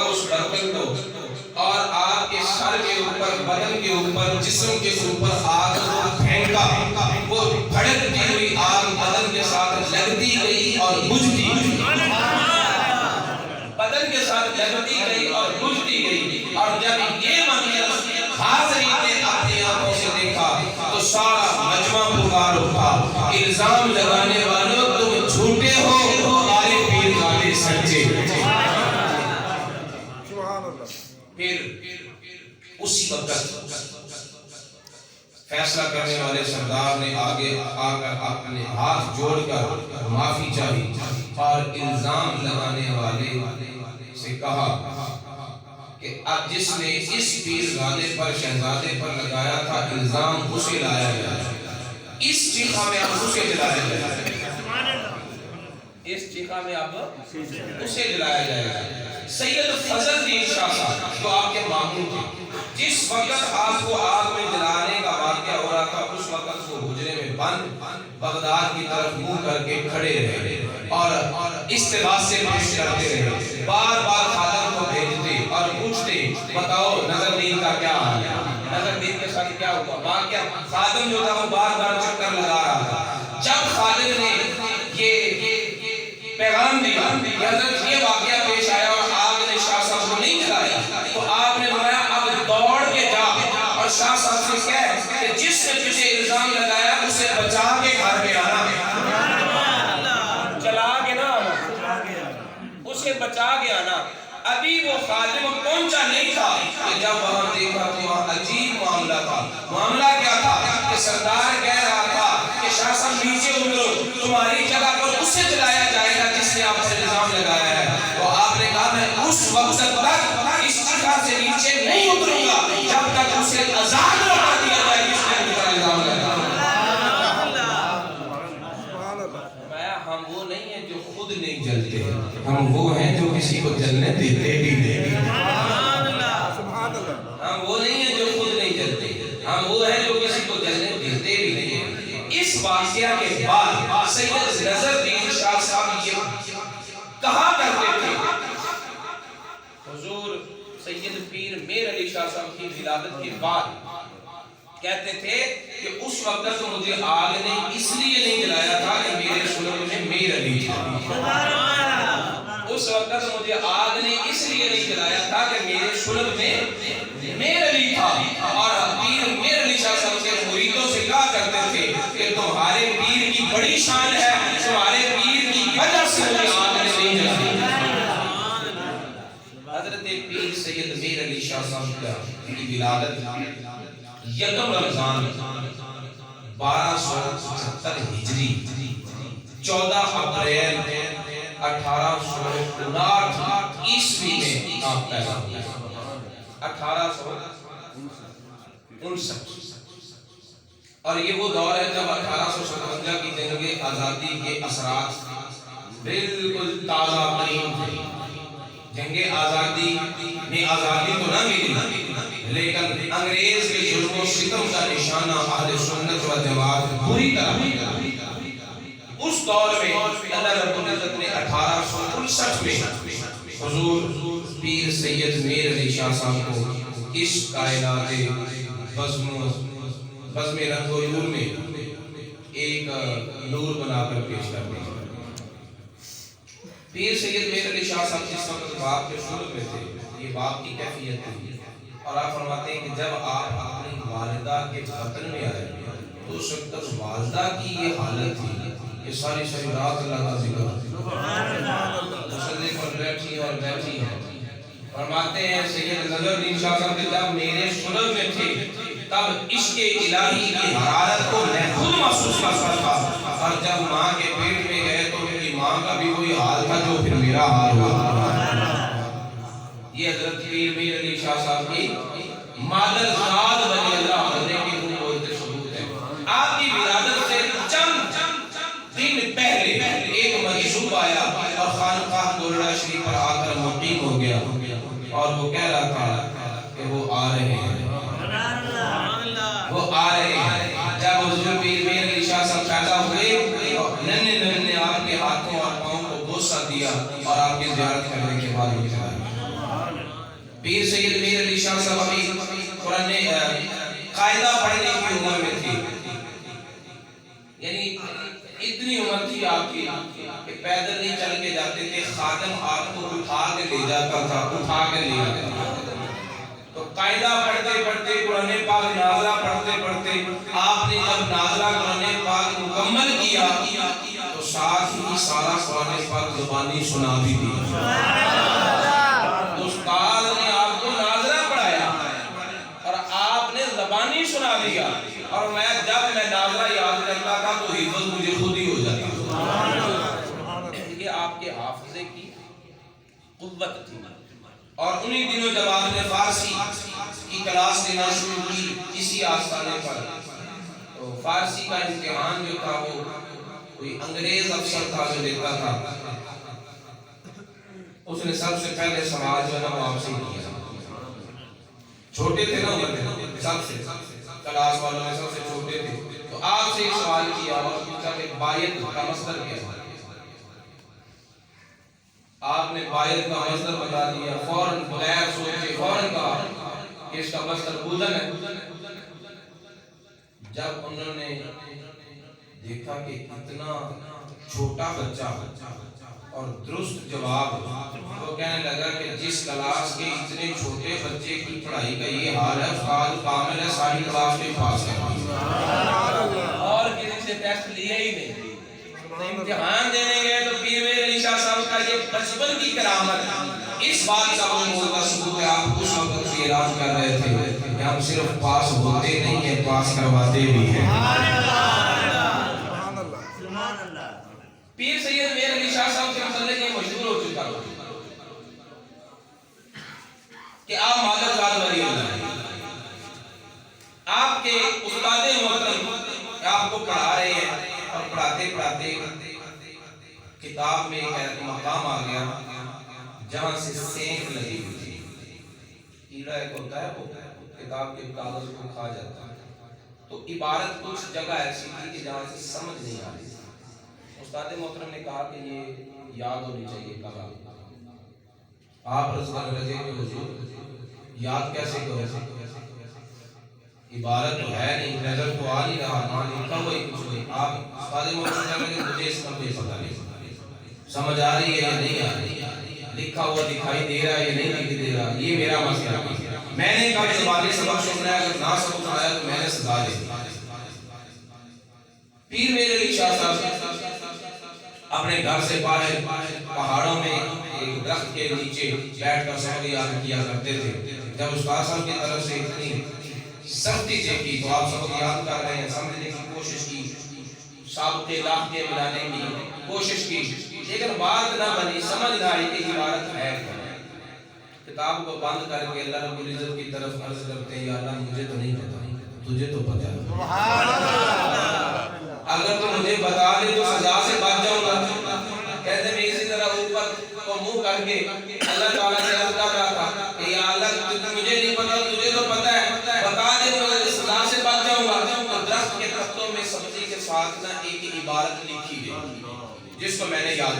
اس برتن کو اور آپ کے سر کے اوپر، بدن کے اوپر، جسم کے اوپر آگ کو پھینکا، وہ بھڑکتی ہوئی آگ بدن کے ساتھ لگتی گئی اور بجھتی گئی، بدن کے ساتھ لگتی گئی اور بجھتی گئی۔ اور جب یہ منظر حاضرین نے اپنی آنکھوں سے دیکھا تو سارا مجمع پکار اٹھا، الزام لگانے والوں تم جھوٹے ہو، ہمارے پیر والے سچے۔ پھر اسی وقت فیصلہ کرنے والے سردار نے آگے آ کر اپنے ہاتھ جوڑ کر معافی چاہی اور الزام لگانے والے سے کہا کہ اب جس نے اس پیر زادے پر، شہزادے پر لگایا تھا الزام، اسے لایا جائے، اس چیخا میں اب اسے جلایا جائے، اس چیخا میں اب اسے جلایا جائے گا۔ سید فضل دین شاہ صاحب جو آپ کے ماموں تھے، جس وقت آپ کو آگ میں جلانے کا واقعہ ہو رہا تھا، اس وقت وہ حجرے میں بند بغداد کی طرف منہ کر کے کھڑے رہے اور استغاثے سے پیش کرتے رہے، بار بار خادم کو بھیجتے اور پوچھتے بتاؤ نظر دین کا کیا حال ہے، نظر دین کے ساتھ کیا ہوا۔ واقعہ خادم جو تھا وہ بار بار چکر لگا رہا تھا۔ جب خالد نے یہ پیغام دیا کہ حضرت یہ واقعہ پیش آیا اور آگ نے شاہ صاحب کو نہیں جلایا، تو آپ نے فرمایا اب دوڑ کے جا اور شاہ صاحب سے کہہ کہ جس نے تجھے الزام لگایا اسے بچا کے گھر میں آنا، چلا کے نہ آنا، اسے بچا کے آنا۔ ابھی وہ خادم پہنچا نہیں تھا کہ جب وہاں دیکھا تو وہاں عجیب معاملہ تھا۔ معاملہ کیا تھا کہ سردار کہہ رہا تھا کہ شاہ صاحب نیچے اترو، تمہاری جگہ پر اسے جلایا جائے گا جس نے آپ سے الزام لگایا ہے۔ تو آپ نے کہا میں اس وقت تک اس جگہ سے نیچے نہیں اتروں گا جب تک اسے آزاد نہ کر دیا جائے جس نے مجھے الزام لگایا۔ ہم وہ نہیں ہیں جو خود نہیں جلتے، ہم وہ ہیں جو کسی کو جلنے دیتے بھی نہیں۔ ہم وہ نہیں ہیں جو خود نہیں جلتے، ہم وہ ہیں جو کسی کو جلنے دیتے بھی نہیں۔ اس واقعہ کے بعد سید نظر دین شاہ صاحب یہ کہا کرتے تھے، حضور سید پیر میر علی شاہ صاحب کی ولادت کے بعد کہتے تھے کہ اس وقت تو مجھے آگ نے اس لیے نہیں جلایا تھا کہ میرے سلب میں میر علی تھا، اس وقت مجھے آگ نے اس لیے نہیں جلایا تھا کہ میرے سلب میں میر علی تھا۔ اور پیر میر علی شاہ صاحب کے مریدوں سے کہا کرتے تھے کہ تمہارے پیر کی بڑی شان ہے، تمہارے پیر کی وجہ سے مجھے آگ نے نہیں جلایا۔ حضرت پیر سید میر علی شاہ صاحب کی ولادت یکم رمضان 1270 ہجری 14 اپریل 1859 عیسوی میں آپ پیدا ہوئے، 1859۔ اور یہ وہ دور ہے جب 1857 کی جنگ آزادی کے اثرات بالکل تازہ ترین تھے۔ جنگ آزادی میں آزادی تو نہ ملی لیکن انگریز کے ظلم و ستم کا نشانہ اہل سنت و جماعت پوری طرح ملا۔ اس دور میں اللہ رب العزت نے 1859 میں حضور پیر سید میر علی شاہ صاحب کو اس کائنات بزم رنگ و نور میں ایک نور بنا کر پیش کر دیا۔ پیر سید میر علی شاہ صاحب جس وقت باپ کے شروع میں تھے، یہ باپ کی کیفیت تھی، اور آپ فرماتے ہیں کہ جب آپ اپنی والدہ کے وطن میں آئے تو اس وقت والدہ کی یہ حالت تھی کہ ساری رات اللہ کا ذکر مسجدے پر بیٹھی اور بیٹھی ہے۔ فرماتے ہیں سید نظر دین شاہ صاحب کہ جب میرے سلب میں تھے تب عشق الہی کی حرارت کو میں خود محسوس کر سکتا، اور جب ماں کے پیٹ میں گئے تو میری ماں کا بھی وہی حال تھا جو پھر میرا حال ہوا۔ یہ حضرت پیر میر علی شاہ صاحب کی مادر زاد ولی اللہ ہونے کی قوت ثبوت ہے۔ آپ کی ولادت سے چند دن پہلے ایک مجذوب آیا اور خانقاہ دولڑا شریف پر آ کر مقیم ہو گیا، اور وہ کہہ رہا تھا کہ وہ آ رہے ہیں، وہ آ رہے ہیں۔ جب حضور پیر میر علی شاہ صاحب پیدا ہوئے، ننھے ننھے آپ کے ہاتھوں اور پاؤں کو بوسہ دیا اور آپ کی زیارت کرنے کے بعد وہ چلا گیا۔ پیر سید میر علی شاہ صاحب ابھی قرآن قاعدہ پڑھنے کی عمر میں تھی، یعنی اتنی عمر تھی آپ کی کہ پیدل نہیں چل کے جاتے تھے، خادم آپ کو اٹھا کے لے جاتا تھا، اٹھا کے لے آتا تھا۔ تو قاعدہ پڑھتے پڑھتے قرآن پاک نازلہ پڑھتے پڑھتے آپ نے جب نازلہ قرآن پاک مکمل کیا تو ساتھ ہی سارا قرآن پاک زبانی سنا بھی دیا۔ استاد نے آپ کو نازلہ پڑھایا اور آپ نے زبانی سنا دیا، اور جب میں نازلہ یاد کرتا تھا تو حفظ مجھے خود ہی ہو جاتا تھا۔ یہ آپ کے حافظے کی قوت تھی۔ اور انہی دنوں جب آپ نے فارسی کی کلاس لینا شروع کی اسی آستانے پر، تو فارسی کا امتحان جو تھا وہ کوئی انگریز افسر تھا جو دیتا تھا، اس نے سب سے پہلے سوال جو ہے وہ آپ سے کیا، چھوٹے تھے نا عمر میں، سب سے کلاس والوں میں سب سے چھوٹے تھے، تو آپ سے ایک سوال کیا اور پوچھا کہ بایت کا مصدر کیا ہے؟ آپ نے بایت کا مصدر بتا دیا، فوراً بغیر سوچے فوراً کہا کہ اس کا مصدر بودن ہے۔ جب انہوں نے دیکھا کہ اتنا چھوٹا بچہ اور درست جواب، وہ کہنے لگا کہ جس کلاس کے اتنے چھوٹے بچے کی پڑھائی کا یہ حال ہے، استاد کامل ہے، ساری کلاس کے پاس ہے، اور کسی سے ٹیسٹ لیے ہی نہیں۔ امتحان دینے گئے تو پیر میر علی شاہ صاحب کا یہ بچپن کی کرامت، اس بات کا وہ موقع ثبوت ہے۔ آپ اس وقت سے اعلان کر رہے تھے کہ ہم صرف پاس ہوتے نہیں ہیں، پاس کرواتے بھی ہیں۔ پیر سید میر علی شاہ صاحب کے متعلق یہ مشہور ہو چکا کہ آپ مادر جات ولی اللہ، آپ کے استاد محترم آپ کو پڑھا رہے ہیں، اور پڑھاتے پڑھاتے کتاب میں ایک مقام آ گیا جہاں سے سینک لگی ہوئی تھی، کیڑا ایک ہوتا ہے وہ کتاب کے کاغذ کو کھا جاتا ہے، تو عبارت کچھ جگہ ایسی تھی کہ جہاں سے سمجھ نہیں آ رہی۔ استاد محترم نے کہا کہ یہ یاد ہونی چاہیے، کہا آپ رضا رضے کے حضور یاد کیسے کرو، عبارت تو ہے نہیں، نظر تو آ نہیں رہا، مان لکھا ہوا ہی کچھ نہیں۔ آپ استاد محترم کہنے کہ مجھے اس کا کوئی پتہ نہیں، سمجھ آ رہی ہے یا نہیں آ رہی، لکھا ہوا دکھائی دے رہا ہے یا نہیں دکھائی دے رہا، یہ میرا مسئلہ ہے۔ میں نے کہا کہ زبانی سبق سننا ہے، اگر نہ سبق سنایا تو میں نے سزا دے دی۔ پیر میر علی شاہ صاحب اپنے گھر سے باہر پہاڑوں میں ایک درخت کے نیچے بیٹھ کر سبق یاد کیا کرتے تھے۔ جب استاد صاحب کی طرف سے اتنی سختی دیکھی تو آپ سبق یاد کر رہے ہیں، سمجھنے کی کوشش کی، سابقے لاحقے ملانے کی کوشش کی، لیکن بات نہ بنی، سمجھ نہ آئی کہ عبارت ہے۔ کتاب کو بند کر کے اللہ رب العزت کی طرف عرض کرتے ہیں، یا اللہ مجھے تو نہیں پتا، تجھے تو پتا ہے، اگر تو مجھے بتا دے تو سزا سے بچ جاؤں گا۔ کہتے میں اسی طرح اوپر کو منہ کر کے اللہ تعالیٰ سے عرض کر رہا تھا کہ یا اللہ مجھے نہیں پتا، تجھے تو پتا ہے، بتا دے تو سزا سے بچ جاؤں گا۔ تو درخت کے پتوں میں سبزی کے ساتھ نہ ایک عبارت لکھی گئی جس کو میں نے یاد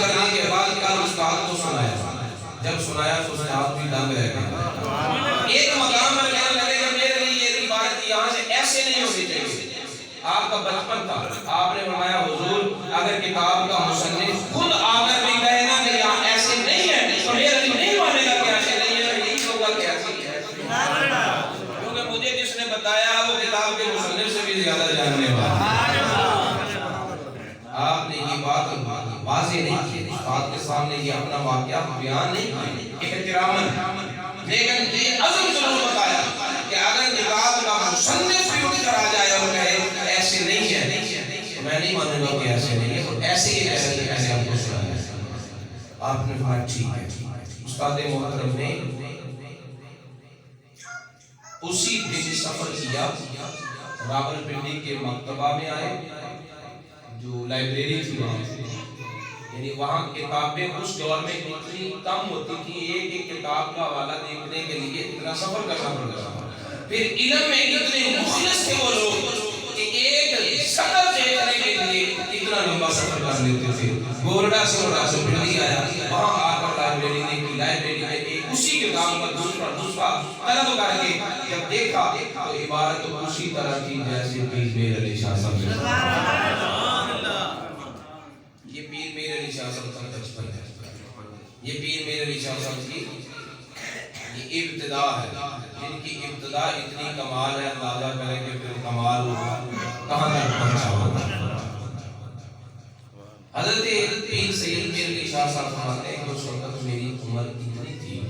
کرنے کے بعد کل استاد کو سنایا، جب سنایا تو استاد بھی دنگ رہ گیا۔ ایک مقام پر کہنے لگے کہ میرے لیے یہ عبارت یہاں سے ایسے نہیں ہونی چاہیے۔ آپ کا بچپن تھا، آپ نے فرمایا حضور اگر کتاب کا مصنف خود آ کر بھی کہے نا کہ یہاں ایسے نہیں ہے تو میرا دل نہیں مانے گا کہ ایسے نہیں ہے، میں یہی کہوں گا کہ ایسی ہے، کیونکہ مجھے جس نے بتایا وہ کتاب کے مصنف سے بھی زیادہ جاننے والا۔ آپ نے یہ بات واضح نہیں کی، استاد کے سامنے یہ اپنا واقعہ بیان نہیں کیا احتراماً، لیکن یہ عزم ضرور بتایا کہ اگر کتاب کا مصنف بھی اٹھ کر آ جائے اور کہے ایسے نہیں ہے تو میں نہیں مانوں گا کہ ایسے نہیں ہے، ایسے ہی ایسے ایسے آپ کو سنایا۔ آپ نے فرمایا ٹھیک ہے۔ استاد محترم نے اسی دن سفر کیا، راولپنڈی کے مکتبہ میں آئے جو لائبریری تھی وہاں، یعنی وہاں کتابیں اس دور میں اتنی کم ہوتی تھی، ایک ایک کتاب کا حوالہ دیکھنے کے لیے اتنا سفر کرنا پڑتا تھا۔ پھر علم میں اتنے مخلص تھے وہ لوگ کہ ایک سطر دیکھنے کے لیے اتنا لمبا سفر کر لیتے تھے۔ گورڈا سے راولپنڈی آیا، وہاں آ کر لائبریری دیکھی، لائبریری میں پر دوسرا طلب کر کے جب دیکھا تو عبارت اسی طرح کی جیسے پیر میر علی شاہ صاحب یہ پیر میر علی شاہ صاحب کا بچپن ہے، یہ پیر میر علی شاہ صاحب کی یہ ابتدا ہے، جن کی ابتدا اتنی کمال ہے، اندازہ کریں کہ پھر کمال کہاں تک پہنچا ہوگا۔ حضرت پیر سید میر علی شاہ صاحب فرماتے ہیں کہ اس وقت میری عمر اتنی تھی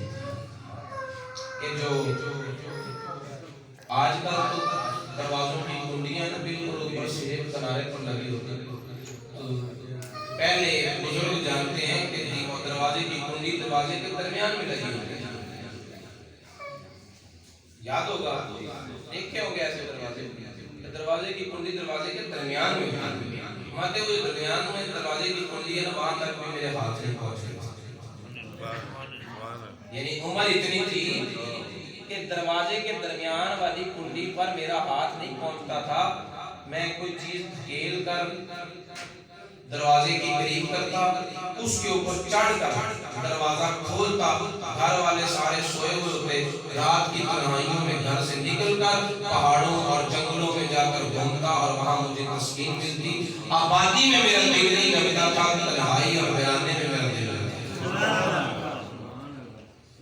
کہ جو آج کل تو دروازوں کی کنڈیاں نا بالکل اوپر سے کنارے پر لگی ہوتی ہیں، تو پہلے بزرگ جانتے ہیں کہ دروازے کی کنڈی دروازے کے درمیان میں لگی ہوتی ہے، یاد ہوگا دیکھے ہوں گے ایسے دروازے کی کنڈی دروازے کے درمیان میں ماتے ہوئے درمیان میں دروازے کی کنڈی ہے نا، وہاں تک بھی میرے ہاتھ نہیں پہنچے، یعنی عمر اتنی تھی کہ دروازے کے درمیان والی کنڈی پر میرا ہاتھ نہیں پہنچتا تھا، میں کوئی چیز دھکیل کر دروازے کی قریب کرتا، اس کے اوپر چڑھ کر دروازہ کھولتا، گھر والے سارے سوئے ہوئے ہوتے، رات کی تنہائیوں میں گھر سے نکل کر پہاڑوں اور جنگلوں میں جا کر گھومتا اور وہاں مجھے تسکین ملتی، آبادی میں میرا دل نہیں لگتا تھا، تنہائی اور ویرانے میں میرا دل لگتا،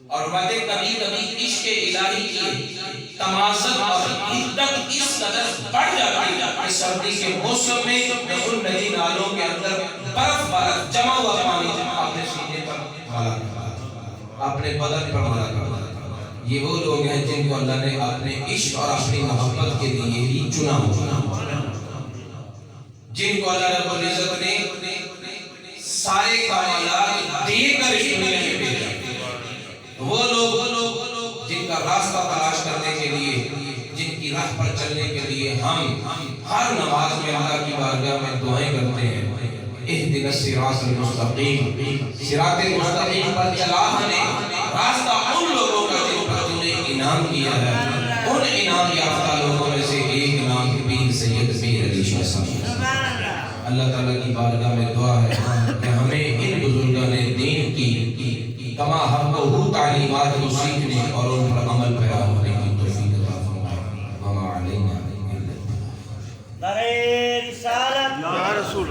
اور وعدے کبھی کبھی عشق الہی کی تمازت اور حدت اس قدر بڑھ جاتی کہ سردی کے موسم میں ان ندی نالوں کے اندر برف جمع ہوا پانی اپنے سینے پر ملا کرتا، اپنے بدن پر ملا کرتا۔ یہ وہ لوگ ہیں جن کو اللہ نے اپنے عشق اور اپنی محبت کے لیے ہی چنا، جن کو اللہ رب العزت نے سارے کمالات دے کر اس دنیا میں بھیجا، وہ لوگ جن کا راستہ تلاش کرنے کے لیے، جن کی راہ پر چلنے کے لیے ہم ہر نماز میں اللہ کی بارگاہ میں دعائیں کرتے ہیں، اہدنا الصراط المستقیم، صراط مستقیم پر چلا ہمیں، راستہ ان لوگوں کا جن پر تو نے انعام کیا ہے، ان انعام یافتہ لوگوں میں سے ایک نام پیر سید میر علی شاہ صاحب۔ اللہ تعالیٰ کی بارگاہ میں دعا ہے کہ ہمیں ان بزرگان دین کی کما حق و تعلیمات کو سیکھنے اور ان پر عمل پیرا